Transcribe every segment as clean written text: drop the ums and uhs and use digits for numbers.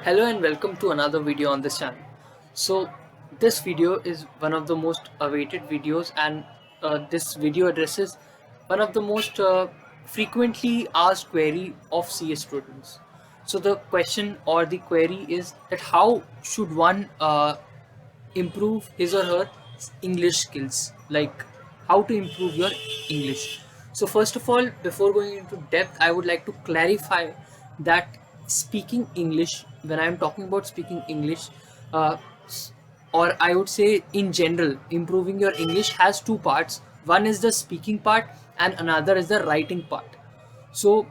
Hello and welcome to another video on this channel. So this video is one of the most awaited videos, and this video addresses one of the most frequently asked query of CS students. So the question or the query is that how should one improve his or her English skills, like how to improve your English. So first of all, before going into depth, I would like to clarify that speaking English, when I am talking about speaking English, uh, or I would say in general, improving your English has two parts. One is the speaking part and another is the writing part. So,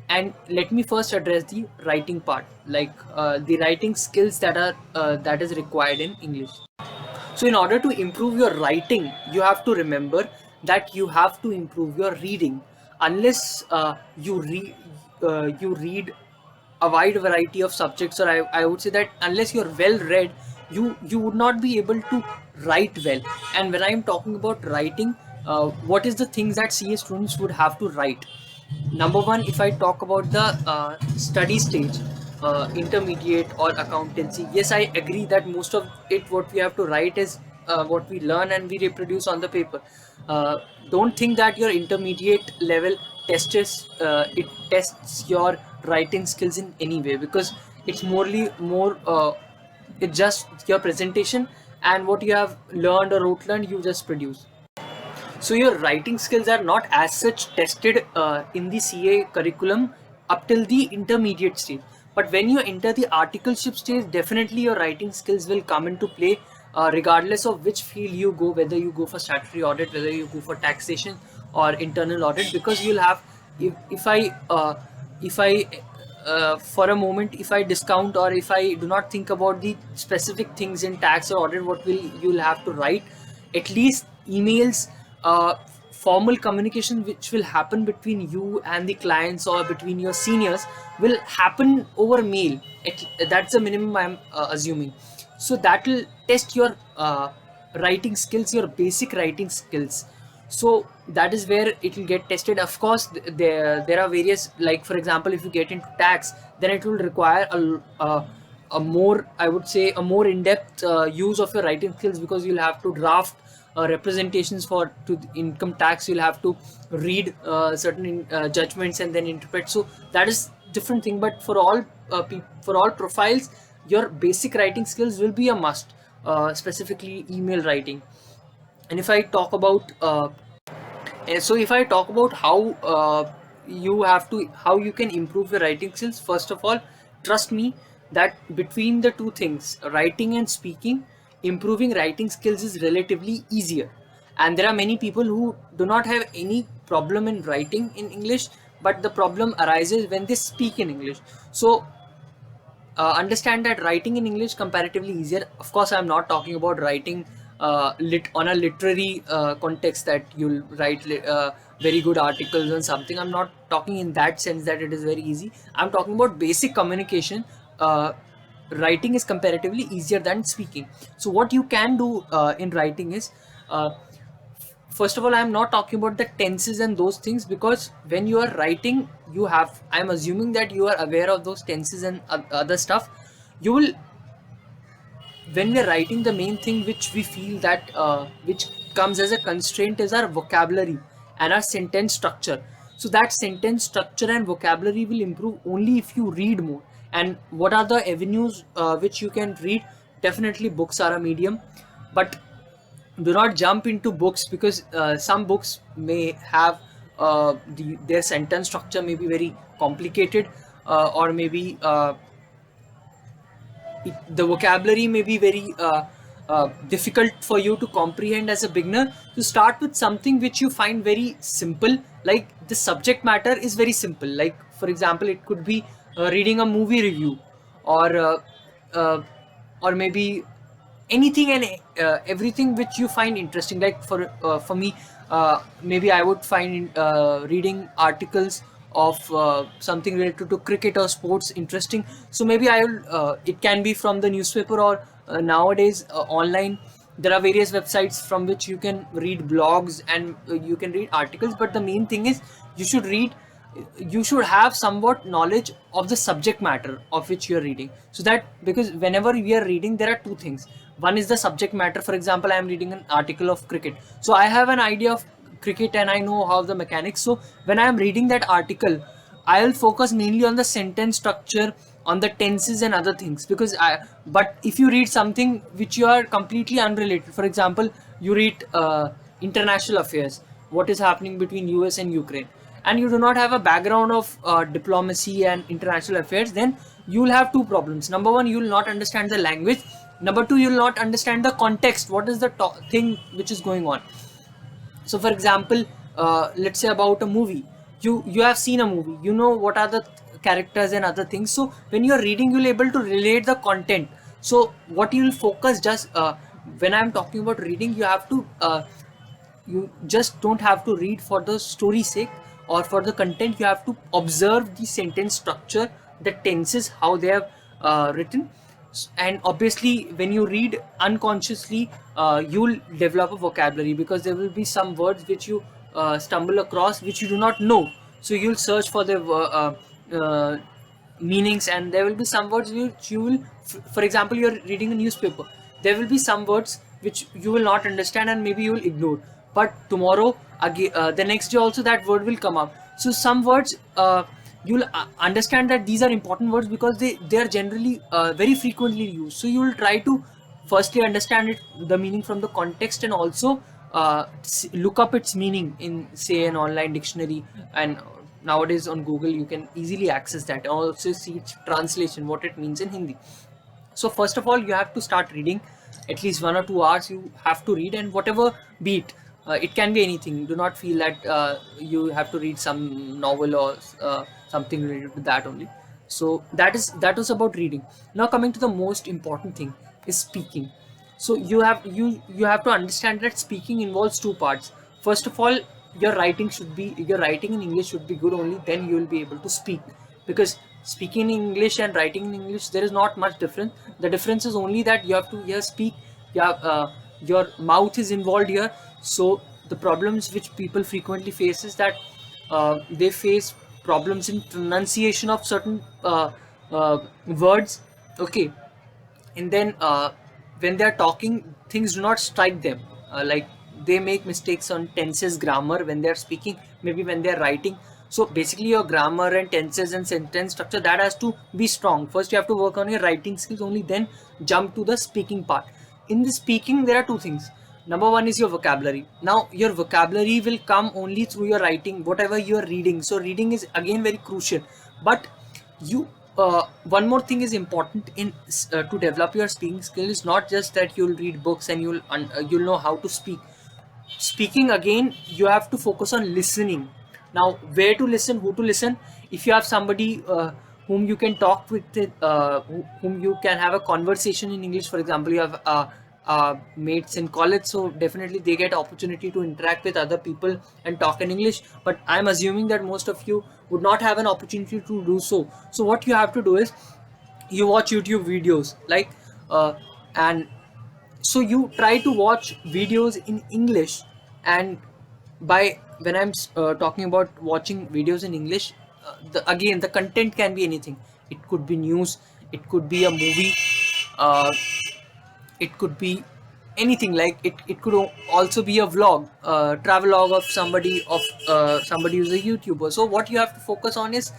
and let me first address the writing part, like the writing skills that is required in English. So in order to improve your writing, you have to remember that you have to improve your reading. Unless you read a wide variety of subjects, or I would say that unless you're well read, you would not be able to write well. And when I'm talking about writing, what is the things that CA students would have to write? Number one, if I talk about the study stage, intermediate or accountancy, yes, I agree that most of it what we have to write is what we learn and we reproduce on the paper. Don't think that your intermediate level it tests your writing skills in any way, because it's more it's just your presentation, and what you have learned or learned you just produce. So your writing skills are not as such tested in the CA curriculum up till the intermediate stage. But when you enter the articleship stage, definitely your writing skills will come into play, regardless of which field you go, whether you go for statutory audit, whether you go for taxation or internal audit, because you'll have, if I for a moment, if I discount or if I do not think about the specific things in tax or audit, what will you'll have to write, at least emails, uh, formal communication which will happen between you and the clients or between your seniors will happen over mail. That's the minimum I'm assuming. So that will test your writing skills, your basic writing skills. So that is where it will get tested. Of course, there are various, like for example, if you get into tax, then it will require a more, I would say, a more in-depth use of your writing skills, because you'll have to draft representations for to the income tax. You'll have to read certain judgments and then interpret. So that is different thing. But for all for all profiles, your basic writing skills will be a must, specifically email writing. And if I talk about how you can improve your writing skills, first of all, trust me that between the two things, writing and speaking, improving writing skills is relatively easier. And there are many people who do not have any problem in writing in English, but the problem arises when they speak in English. So understand that writing in English comparatively easier. Of course, I'm not talking about writing on a literary context, that you'll write very good articles on something. I'm not talking in that sense that it is very easy. I'm talking about basic communication. Writing is comparatively easier than speaking. So what you can do in writing is, uh, first of all, I'm not talking about the tenses and those things, because when you are writing, I'm assuming that you are aware of those tenses and other stuff. You will, when we're writing, the main thing which we feel that which comes as a constraint is our vocabulary and our sentence structure. So that sentence structure and vocabulary will improve only if you read more. And what are the avenues which you can read? Definitely books are a medium, but do not jump into books, because some books may have their sentence structure may be very complicated, or maybe the vocabulary may be very difficult for you to comprehend as a beginner. To start with something which you find very simple, like the subject matter is very simple, like for example, it could be reading a movie review, or maybe anything and everything which you find interesting. Like for me, maybe I would find reading articles of something related to cricket or sports interesting. So maybe I will, it can be from the newspaper, or nowadays online there are various websites from which you can read blogs and you can read articles. But the main thing is, you should read you should have somewhat knowledge of the subject matter of which you are reading. So that, because whenever we are reading, there are two things. One is the subject matter. For example, I am reading an article of cricket, so I have an idea of cricket and I know how the mechanics. So when I am reading that article, I'll focus mainly on the sentence structure, on the tenses and other things. Because but if you read something which you are completely unrelated, for example, you read international affairs, what is happening between US and Ukraine, and you do not have a background of diplomacy and international affairs, then you will have two problems. Number one, you will not understand the language. Number two, you will not understand the context, what is the thing which is going on. So for example, let's say about a movie, you have seen a movie, you know what are the characters and other things. So when you are reading, you'll able to relate the content. So what you will focus, just when I'm talking about reading, you have to you just don't have to read for the story sake or for the content. You have to observe the sentence structure, the tenses, how they have written. And obviously when you read unconsciously, you'll develop a vocabulary, because there will be some words which you stumble across which you do not know. So you'll search for the meanings, and there will be some words which you will, for example, you're reading a newspaper, there will be some words which you will not understand and maybe you will ignore, but tomorrow again, the next day also, that word will come up. So some words, you'll understand that these are important words because they are generally very frequently used. So you will try to firstly understand it, the meaning from the context, and also look up its meaning in, say, an online dictionary. And nowadays on Google you can easily access that, and also see its translation, what it means in Hindi. So first of all, you have to start reading. At least 1 or 2 hours you have to read, and whatever be it, it can be anything. Do not feel that you have to read some novel or something related to that only. So that was about reading. Now coming to the most important thing, is speaking. So you have to understand that speaking involves two parts. First of all, your writing in English should be good, only then you will be able to speak. Because speaking in English and writing in English, there is not much difference. The difference is only that you have to here speak, you have, your mouth is involved here. So the problems which people frequently face is that they face problems in pronunciation of certain words. Okay. And then when they are talking, things do not strike them. Like, they make mistakes on tenses, grammar when they are speaking, maybe when they are writing. So basically your grammar and tenses and sentence structure, that has to be strong. First you have to work on your writing skills, only then jump to the speaking part. In the speaking, there are two things. Number one is your vocabulary. Now your vocabulary will come only through your writing, whatever you are reading. So reading is again very crucial. But you one more thing is important in to develop your speaking skill, is not just that you'll read books and you'll know how to speak. Speaking, again, you have to focus on listening. Now where to listen, who to listen. If you have somebody whom you can talk with, whom you can have a conversation in English. For example, you have mates in college, so definitely they get opportunity to interact with other people and talk in English. But I'm assuming that most of you would not have an opportunity to do so. So what you have to do is, you watch YouTube videos, like and so you try to watch videos in English. And by when I'm talking about watching videos in English, again, the content can be anything. It could be news, it could be a movie, uh, it could be anything. Like, it could also be a vlog, travel log of somebody who's a YouTuber. So what you have to focus on is,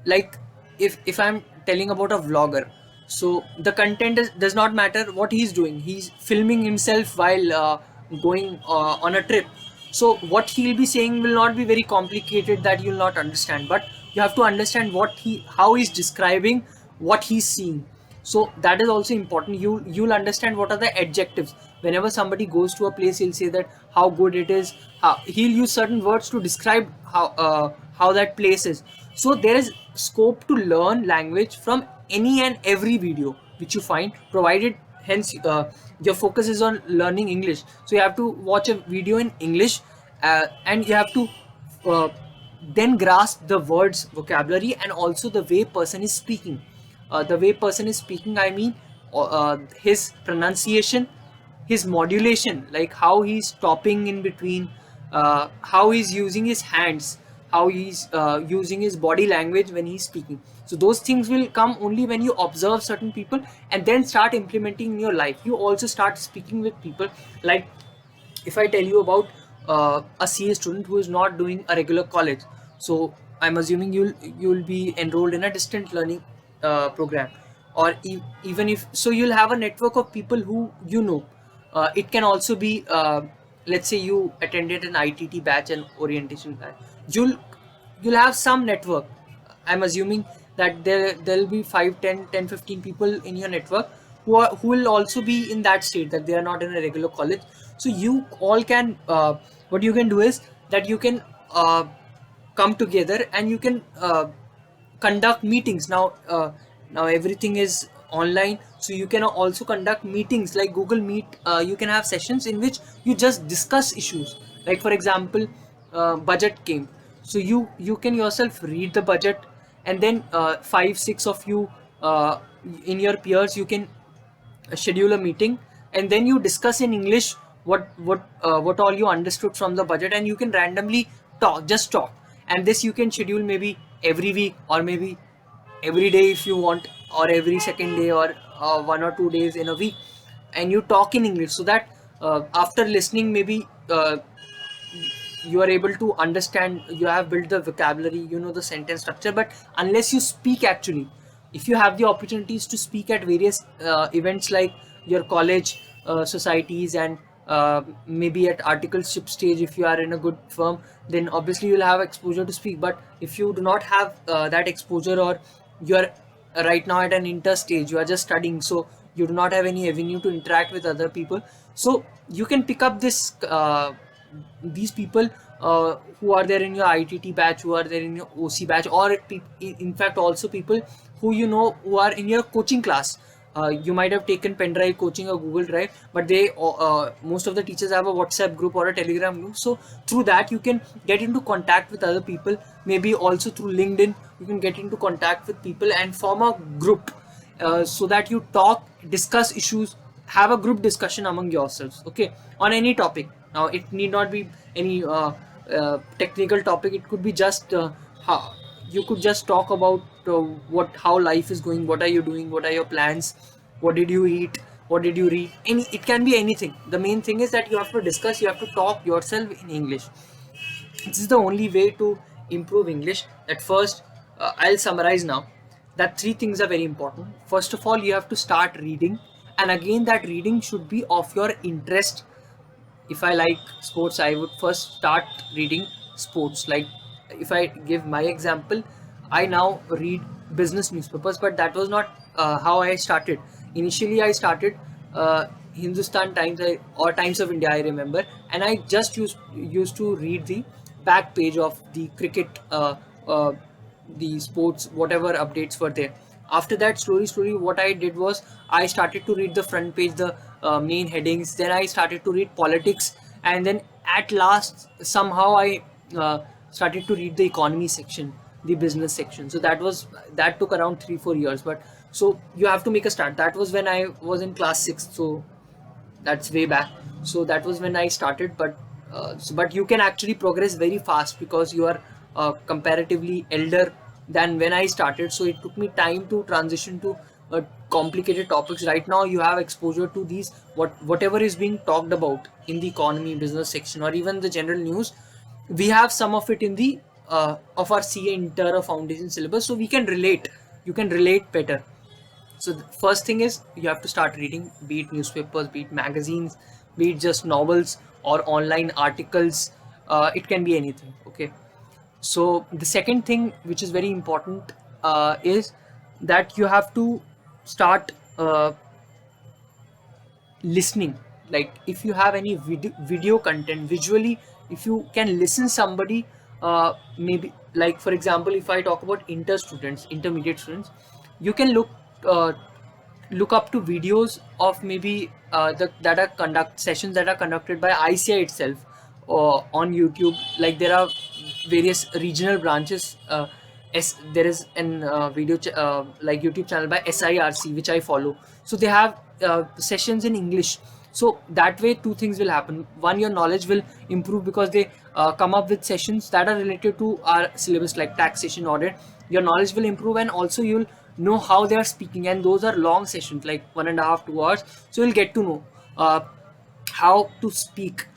like, if I'm telling about a vlogger, so the content does not matter what he's doing. He's filming himself while going on a trip. So what he'll be saying will not be very complicated that you'll not understand, but you have to understand how he's describing what he's seeing. So that is also important. You'll understand what are the adjectives. Whenever somebody goes to a place, he'll say that how good it is. He'll use certain words to describe how that place is. So there is scope to learn language from any and every video which you find, provided hence your focus is on learning English. So you have to watch a video in English, and you have to uh, then grasp the words vocabulary, and also the way person is speaking. The way person is speaking, I mean, his pronunciation, his modulation, like how he's stopping in between, how he's using his hands. how he's using his body language when he's speaking. So those things will come only when you observe certain people and then start implementing in your life. You also start speaking with people. Like if I tell you about a CA student who is not doing a regular college, so I'm assuming you'll be enrolled in a distant learning program, or even if so, you'll have a network of people who you know. It can also be, let's say you attended an ITT batch and orientation batch. You'll have some network. I'm assuming that there'll be 5, 10, 10, 15 people in your network who will also be in that state, that they are not in a regular college. So you all can, what you can do is that you can come together and you can conduct meetings. Now everything is online, so you can also conduct meetings like Google Meet. You can have sessions in which you just discuss issues. Like for example, budget came, so you can yourself read the budget, and then 5, 6 of you in your peers, you can schedule a meeting, and then you discuss in English what all you understood from the budget, and you can randomly talk, and this you can schedule maybe every week, or maybe every day if you want, or every second day, or 1 or 2 days in a week, and you talk in English, so that after listening, maybe you are able to understand, you have built the vocabulary, you know the sentence structure. But unless you speak, actually, if you have the opportunities to speak at various events like your college societies, and maybe at articleship stage, if you are in a good firm, then obviously you'll have exposure to speak. But if you do not have that exposure, or you are right now at an inter stage, you are just studying, so you do not have any avenue to interact with other people, so you can pick up these people who are there in your ITT batch, who are there in your OC batch, or in fact also people who you know who are in your coaching class. You might have taken pen drive coaching or Google Drive, but they most of the teachers have a WhatsApp group or a Telegram group, so through that you can get into contact with other people. Maybe also through LinkedIn you can get into contact with people and form a group, so that you talk, discuss issues, have a group discussion among yourselves, okay, on any topic. Now it need not be any technical topic. It could be just how you could just talk about how life is going, what are you doing, what are your plans, what did you eat, what did you read. It can be anything. The main thing is that you have to discuss, you have to talk yourself in English. This is the only way to improve English. At first, I'll summarize now that 3 things are very important. First of all, you have to start reading, and again, that reading should be of your interest. If I like sports, I would first start reading sports. Like if I give my example, I now read business newspapers, but that was not how I started. Initially, I started Hindustan Times, or Times of India, I remember, and I just used to read the back page of the cricket, the sports, whatever updates were there. After that, slowly, what I did was I started to read the front page, the main headings. Then I started to read politics, and then at last, somehow I started to read the economy section, the business section. So that took around 3, 4 years. But so you have to make a start. That was when I was in class 6. So that's way back. So that was when I started. But you can actually progress very fast because you are comparatively elder than when I started. So it took me time to transition to complicated topics. Right now you have exposure to these, whatever is being talked about in the economy, business section, or even the general news. We have some of it in the of our CA inter or foundation syllabus, so we can relate. You can relate better. So the first thing is you have to start reading, be it newspapers, be it magazines, be it just novels or online articles. It can be anything. Okay. So the second thing, which is very important, is that you have to start listening. Like if you have any video content visually, if you can listen somebody, maybe like for example, if I talk about intermediate students, you can uh, look up to videos of maybe that are conduct sessions that are conducted by ICI itself, or on YouTube. Like there are various regional branches. There is an like YouTube channel by SIRC, which I follow. So they have sessions in English. So that way, 2 things will happen. One, your knowledge will improve because they come up with sessions that are related to our syllabus, like taxation, audit. Your knowledge will improve, and also you'll know how they are speaking, and those are long sessions, like 1.5 2 hours. So you'll get to know uh, how to speak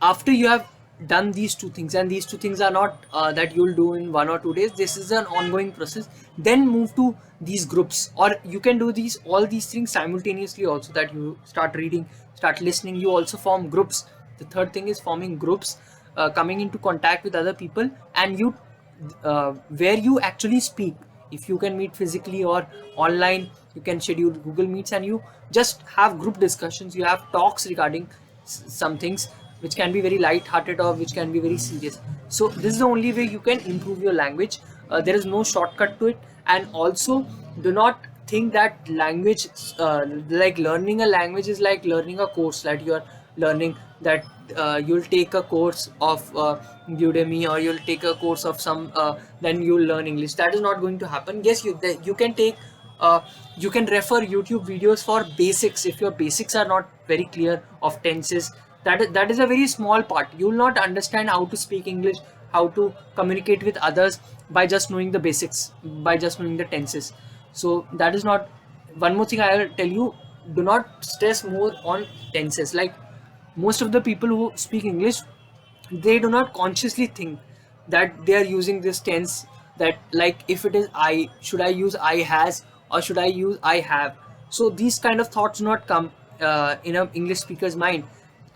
after you have done these two things. And these two things are not that you'll do in 1 or 2 days. This is an ongoing process. Then move to these groups, or you can do these all these things simultaneously also, that you start reading, start listening, you also form groups. The third thing is forming groups, coming into contact with other people, and you where you actually speak. If you can meet physically or online, you can schedule Google Meets, and you just have group discussions, you have talks regarding some things which can be very light-hearted or which can be very serious. So this is the only way you can improve your language. There is no shortcut to it. And also, do not think that language, like learning a language is like learning a course, that you are learning, that you'll take a course of Udemy, or you'll take a course of some then you'll learn English. That is not going to happen. Yes, you can take uh, you can refer YouTube videos for basics. If your basics are not very clear of tenses, that is a very small part. You will not understand how to speak English, how to communicate with others, by just knowing the basics, by just knowing the tenses. So that is not. One more thing I will tell you: do not stress more on tenses. Like, most of the people who speak English, they do not consciously think that they are using this tense, that, like, if it is I, should I use I has, or should I use I have. So these kind of thoughts do not come in an English speaker's mind,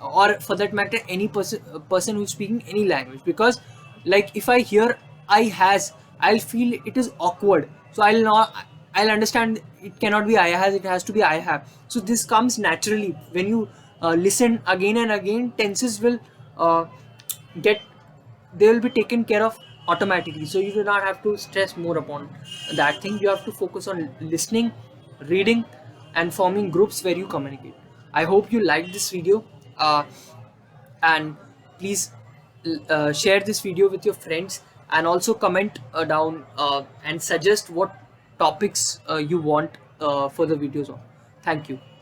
or for that matter any person who's speaking any language. Because, like, if I hear I has, I'll feel it is awkward, so I'll understand it cannot be I has, it has to be I have. So this comes naturally when you listen again and again. Tenses will uh, get they will be taken care of automatically, so you do not have to stress more upon that thing. You have to focus on listening, reading, and forming groups where you communicate. I hope you liked this video, and please share this video with your friends, and also comment down and suggest what topics you want for the videos on. Thank you.